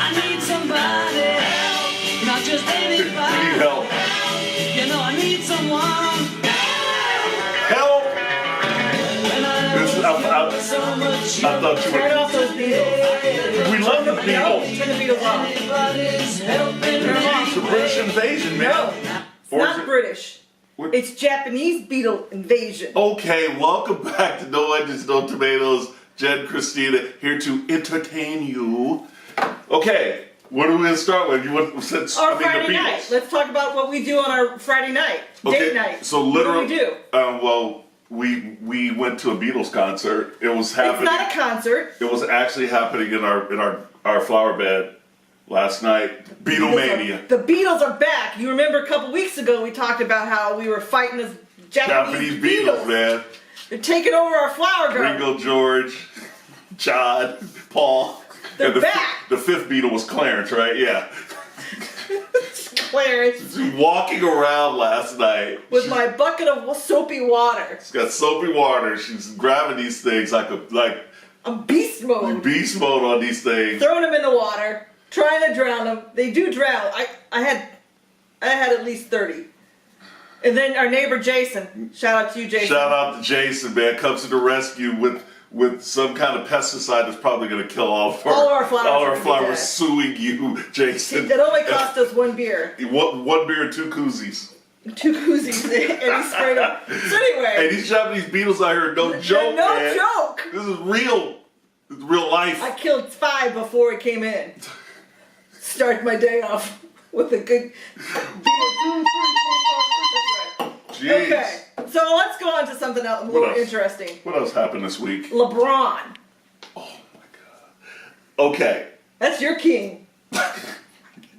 I need somebody help, not just anybody. You need help. You know I need someone. Help! When I thought you Turn were. off those Beatles. We love the No, Beatles. turn the Beatles off. anybody's helping It's the British invasion, man. No, it's not British. What? It's Japanese Beetle invasion. Okay, welcome back to No Onions No Tomatoes. Jen, Christina, here to entertain you. Okay, what are we going to start with? Our Friday night. Let's talk about what we do on our Friday night. Date night. So literally, what do we do? Well, we went to a Beatles concert. It was happening. It's not a concert. It was actually happening in our flower bed last night. Beetle mania. The Beatles are back. You remember a couple weeks ago we talked about how we were fighting this Japanese Beatles, man. They're taking over our flower garden. Ringo, George, John, Paul. They're and back. The fifth Beatle was Clarence, right? Yeah. Clarence. Walking around last night With my bucket of soapy water. She's got soapy water. She's grabbing these things like I'm beast mode. beast mode on these things. Throwing them in the water. Trying to drown them. They do drown. I had at least 30. And then our neighbor Jason. Shout out to you, Jason. Shout out to Jason, man. Comes to the rescue with some kind of pesticide that's probably going to kill all of our flowers. All our flowers, suing you, Jason. It only cost us one beer. One beer and two koozies. 2 koozies, and he sprayed them. So anyway. Hey, these Japanese Beatles out here, no joke, no man. joke. This is real. This is real life. I killed 5 before it came in. Start my day off with a good. Jeez. Okay, so let's go on to something else more interesting. What else happened this week? LeBron. Oh my God. Okay. That's your king.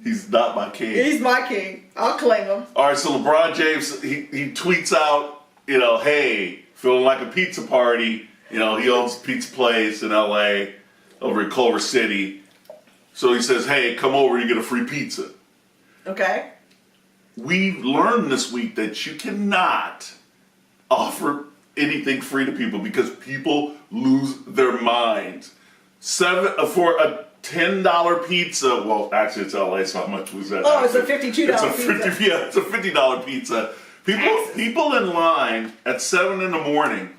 He's not my king. He's my king. I'll claim him. All right, so LeBron James, he tweets out, hey, feeling like a pizza party. He owns a pizza place in LA over in Culver City. So he says, hey, come over, you get a free pizza. Okay. We learned this week that you cannot offer anything free to people because people lose their minds. For a $10 pizza, well, actually it's LA, so how much was that? Oh, it's a $52 pizza. Yeah, it's a $50 pizza. People in line at 7 in the morning,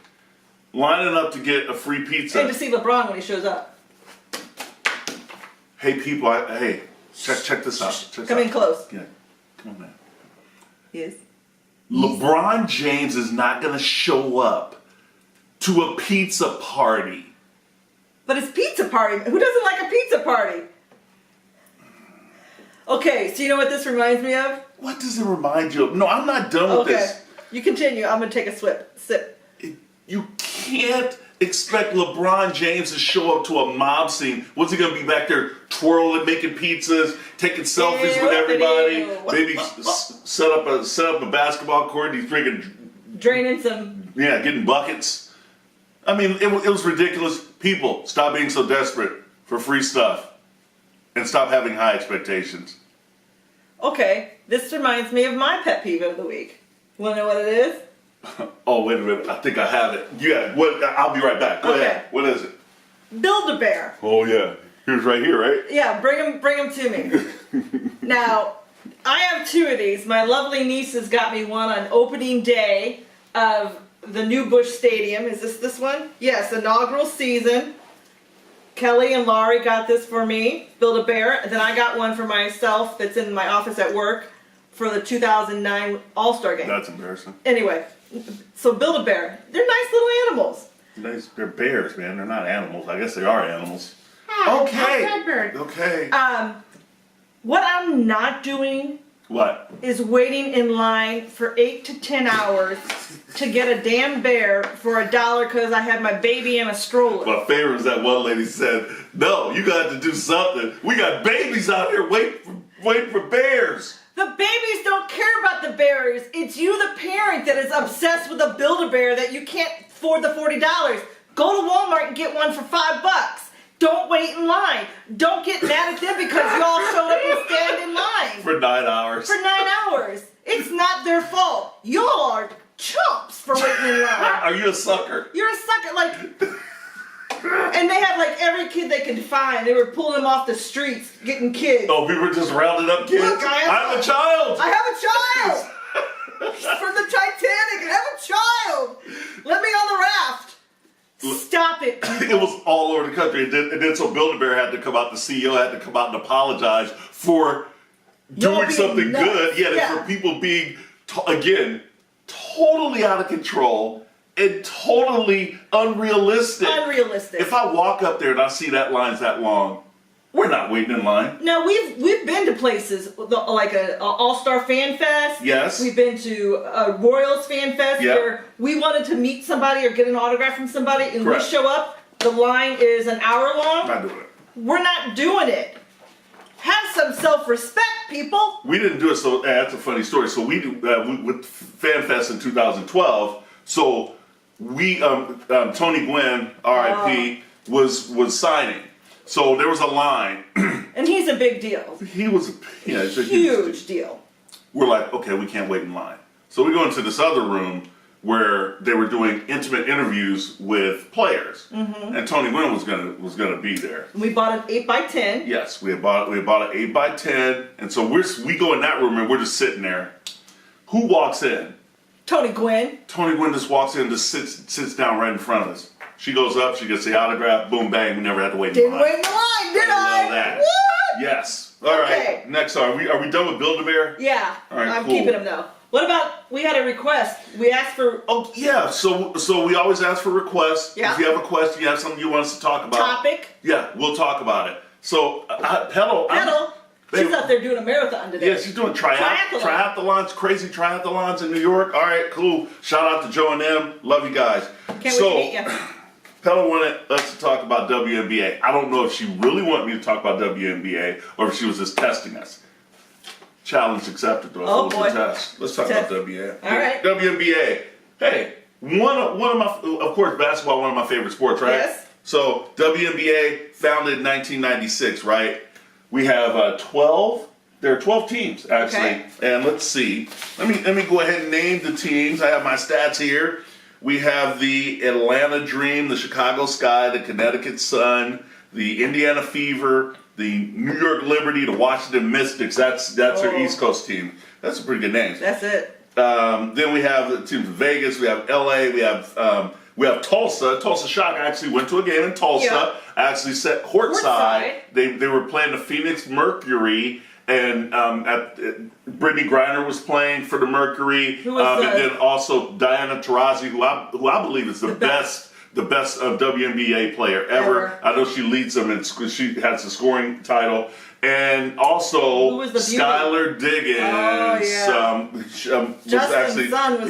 lining up to get a free pizza. And to see LeBron when he shows up. Hey, people, check this out. Come in close. Yeah, come on, man. Yes. LeBron James is not going to show up to a pizza party. But it's pizza party. Who doesn't like a pizza party? Okay, so you know what this reminds me of? What does it remind you of? No, I'm not done with this. You continue. I'm going to take a sip. You can't expect LeBron James to show up to a mob scene. What's he going to be back there twirling, making pizzas, taking selfies with everybody? Maybe set up a basketball court and he's draining some. Yeah, getting buckets. I mean, it was ridiculous. People, stop being so desperate for free stuff and stop having high expectations. Okay, this reminds me of my pet peeve of the week. You want to know what it is? Oh, wait a minute. I think I have it. Yeah, I'll be right back. Go ahead. What is it? Build-A-Bear. Oh, yeah. Here's right here, right? Yeah, bring him to me. Now, I have 2 of these. My lovely nieces got me one on opening day of the new Busch Stadium. Is this one? Yes, inaugural season. Kelly and Laurie got this for me, Build-A-Bear. And then I got one for myself that's in my office at work for the 2009 All-Star Game. That's embarrassing. Anyway, so Build-A-Bear. They're nice little animals. They're bears, man. They're not animals. I guess they are animals. Okay. Okay. What I'm not doing What? is waiting in line for 8 to 10 hours to get a damn bear for $1 because I had my baby in a stroller. My favorite is that one lady said, no, you got to do something. We got babies out here waiting for bears. The babies don't care about the bears. It's you, the parent, that is obsessed with a Build-A-Bear that you can't afford the $40. Go to Walmart and get one for $5. Don't wait in line. Don't get mad at them because you all showed up and stand in line. For 9 hours. For 9 hours. It's not their fault. Y'all are chumps for waiting in line. Are you a sucker? You're a sucker. Like, And they had like every kid they could find. They were pulling them off the streets, getting kids. Oh, we were just rounding up kids. Look, I have a child. I have a child. From the Titanic. I have a child. Let me on the raft. Stop it. It was all over the country. And then so Build-A-Bear had to come out, the CEO had to come out and apologize for doing something nuts. good. Yeah, for people being, again, totally out of control and totally unrealistic. Unrealistic. If I walk up there and I see that line's that long, we're not waiting in line. No, we've been to places like a All-Star Fan Fest. Yes. We've been to a Royals Fan Fest where we wanted to meet somebody or get an autograph from somebody, and Correct. we show up. The line is an hour long. Not doing it. We're not doing it. Have some self-respect, people. We didn't do it, so that's a funny story. So we do with FanFest in 2012. So we Tony Gwynn, R.I.P. was signing. So there was a line. And he's a big deal. He was, it's a Huge deal. We're like, okay, we can't wait in line. So we go into this other room where they were doing intimate interviews with players, and Tony Gwynn was gonna be there. We bought an 8x10. Yes, we bought an 8x10, and so we go in that room and we're just sitting there. Who walks in? Tony Gwynn. Tony Gwynn just walks in and just sits down right in front of us. She goes up, she gets the autograph, boom, bang, we never had to wait in line. Didn't wait in the line, did I? Love that. What? Yes. All Okay. right. Next, are we done with Build-A-Bear? Yeah. All right, I'm cool. keeping him though. What about, we had a request. We asked for Oh yeah. So we always ask for requests. Yeah. If you have a question, you have something you want us to talk about. topic. Yeah, we'll talk about it. So Petal. She's out there doing a marathon today. Yeah, she's doing triathlons, crazy triathlons in New York. All right, cool. Shout out to Joe and them. Love you guys. Can't wait to meet you. Petal wanted us to talk about WNBA. I don't know if she really wanted me to talk about WNBA or if she was just testing us. Challenge accepted, though. Oh, It was boy. a test. Let's talk about WNBA. All right. WNBA. Hey, one of my, of course, basketball, one of my favorite sports, right? Yes. So WNBA founded in 1996, right? We have 12. There are 12 teams actually, Okay. and let's see. Let me go ahead and name the teams. I have my stats here. We have the Atlanta Dream, the Chicago Sky, the Connecticut Sun, the Indiana Fever, the New York Liberty, the Washington Mystics. That's their East Coast team. That's a pretty good name. That's it. Then we have the teams in Vegas. We have LA. We have Tulsa. Tulsa Shock actually went to a game in Tulsa. Yeah. Actually set courtside. They were playing the Phoenix Mercury, and Brittany Griner was playing for the Mercury. Who was and then also Diana Taurasi, who I believe is the best WNBA player ever. I know she leads them, and she has the scoring title. And also, Who was the Skylar Diggins. Oh, yeah. Justin's son was.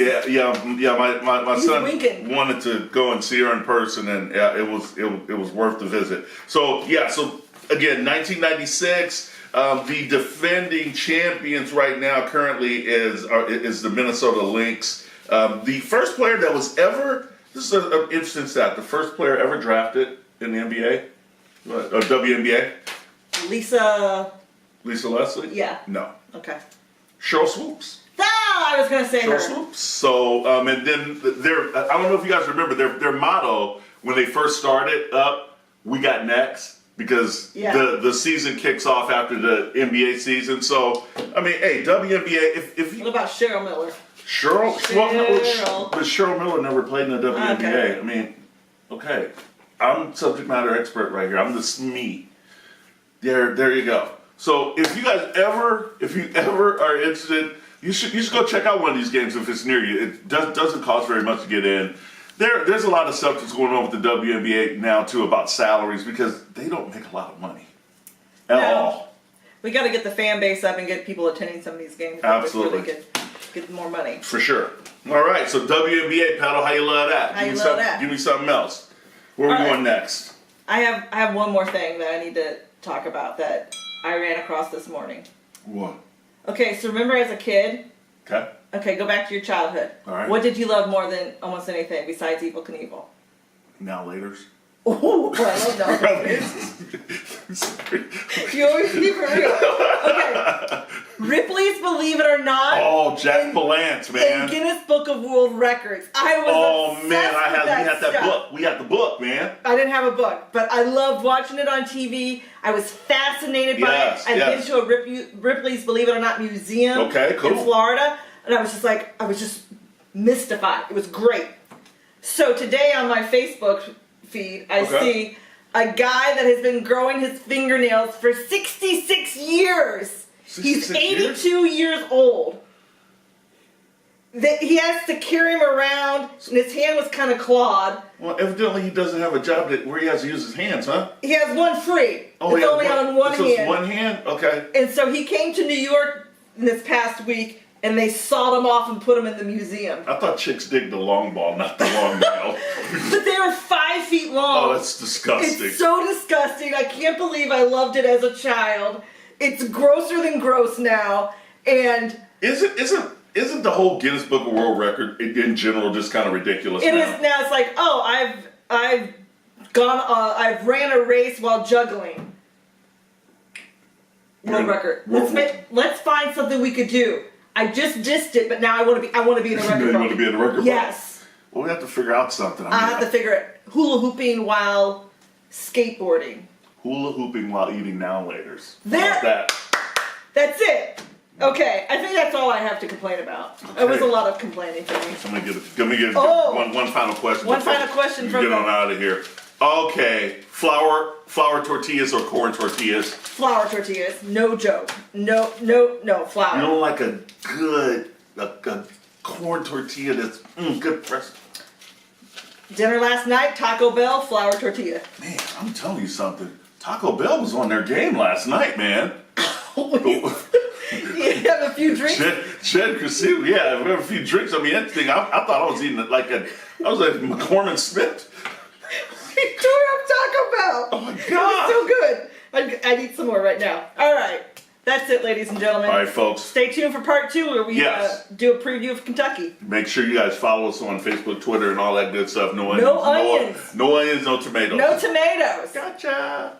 My son winking. wanted to go and see her in person, and it was worth the visit. So again, 1996. The defending champions right now currently is the Minnesota Lynx. The first player that was ever, this is an interesting stat, the first player ever drafted in the NBA, or WNBA. Lisa Leslie? Yeah. No. Okay. Cheryl Swoops. I was gonna say her. Cheryl Swoops. So, and then I don't know if you guys remember their motto when they first started up, we got next. Because the season kicks off after the NBA season. So, I mean, hey, WNBA, if you... What about Cheryl Miller? Cheryl? Cheryl. But Cheryl Miller never played in the WNBA. Okay. I mean, okay. I'm subject matter expert right here. I'm the SME. There you go. So, if you ever are interested, you should go check out one of these games if it's near you. It doesn't cost very much to get in. There's a lot of stuff that's going on with the WNBA now, too, about salaries, because they don't make a lot of money at all. We got to get the fan base up and get people attending some of these games. Absolutely. Really get more money. For sure. All right, so WNBA, Petal, how you love that? Give me something else. Where are we going next? I have one more thing that I need to talk about that I ran across this morning. What? Okay, so remember as a kid? Okay. Okay, go back to your childhood. All right. What did you love more than almost anything besides Evel Knievel? Now laters. Oh, I love that. You always keep it real. Okay. Ripley's Believe It or Not. Oh, Jack Palance, man. In Guinness Book of World Records. I was obsessed man, with we had that stuff. book. We had the book, man. I didn't have a book, but I loved watching it on TV. I was fascinated by it. I'd been to a Ripley's Believe It or Not museum in Florida, and I was just mystified. It was great. So today on my Facebook feed, I see a guy that has been growing his fingernails for 66 years. He's 82 years old. He has to carry him around, and his hand was kind of clawed. Well, evidently he doesn't have a job where he has to use his hands, huh? He has one free. Oh, it's only on one hand. It's one hand? Okay. And so he came to New York this past week, and they sawed him off and put him in the museum. I thought chicks dig the long ball, not the long nail. But they were 5 feet long. Oh, that's disgusting. It's so disgusting. I can't believe I loved it as a child. It's grosser than gross now. And isn't the whole Guinness Book of World Record in general just kind of ridiculous now? It is now. It's like, oh, I've ran a race while juggling. World record. Let's find something we could do. I just dissed it, but now I want to be in the record book. You want to be in the record book? Yes. Well, we have to figure out something. I have to figure it. Hula hooping while skateboarding. Hula hooping while eating now-laters. That's it. Okay, I think that's all I have to complain about. Okay. It was a lot of complaining for me. So let me get one final question. One final question from get on out of here. Okay, flour tortillas or corn tortillas? Flour tortillas, no joke. No, flour. You don't like a good corn tortilla that's good press. Dinner last night, Taco Bell, flour tortilla. Man, I'm telling you something. Taco Bell was on their game last night, man. You have a few drinks? Chad Christine, we have a few drinks. I mean, that thing, I thought I was eating like McCormick Smith. He tore up Taco Bell. Oh my God. It was so good. I'd eat some more right now. All right. That's it, ladies and gentlemen. All right, folks. Stay tuned for part 2 where we do a preview of Kentucky. Make sure you guys follow us on Facebook, Twitter, and all that good stuff. No onions, no tomatoes. No tomatoes. Gotcha.